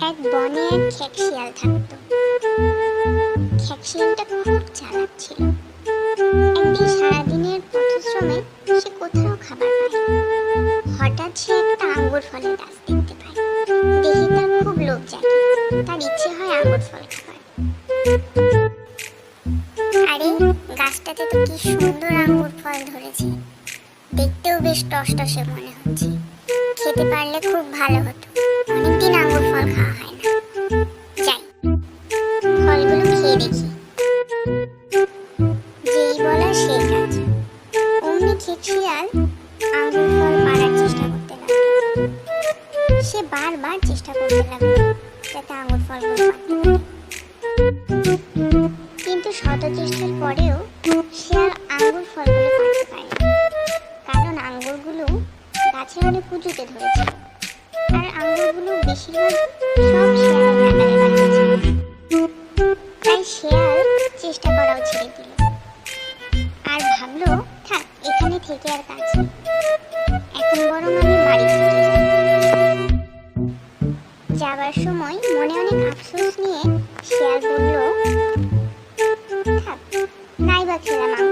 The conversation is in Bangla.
এক বনে এক খেকশিয়াল থাকতো। খেকশিয়ালটা খুব চালাক ছিল। একদিন সারাদিনের পথশ্রমে সে কোথাও খাবার পায়। হঠাৎ সে একটা আঙ্গুর ফলের গাছ দেখতে পায়। দেখে তার খুব লোভ জাগে। তার ইচ্ছে হয় আঙ্গুর ফল খাবার। আরে, গাছটাতে তো কি সুন্দর আঙ্গুর ফল ধরেছে, দেখতেও বেশ টসটসে মনে হচ্ছে। খেতে পারলে খুব ভালো হতো, অনেকদিন আঙ্গুর ফল খাওয়া হয় না। যাই, ফলগুলো খেয়ে দেখি। যেই বলা সেই কাজ। অমনি খেকশিয়াল আঙ্গুর ফল পাড়ার চেষ্টা করতে লাগলো। সে বারবার চেষ্টা করতে লাগলো যাতে আঙ্গুর ফলগুলো পারতে পারে। কিন্তু শত চেষ্টার পরেও সে আর আঙ্গুর ফলগুলো পারতে পারে না, কারণ আঙ্গুরগুলো গাছের অনেক উঁচুতে ধরেছিল। আর আঙ্গুরগুলো বেশিরভাগ সব শেয়ালের নাগালে বাকি ছিল। তাই শেয়াল চেষ্টা করাও ছেড়ে দিল আর ভাবলো, থাক, এখানে থেকে আর কাজ নেই, এখন বরং আমি বাড়ি ফিরে যাই। যাবার সময় মনে অনেক আফসোস নিয়ে শেয়াল বলল, থাক, নাই বা খেলাম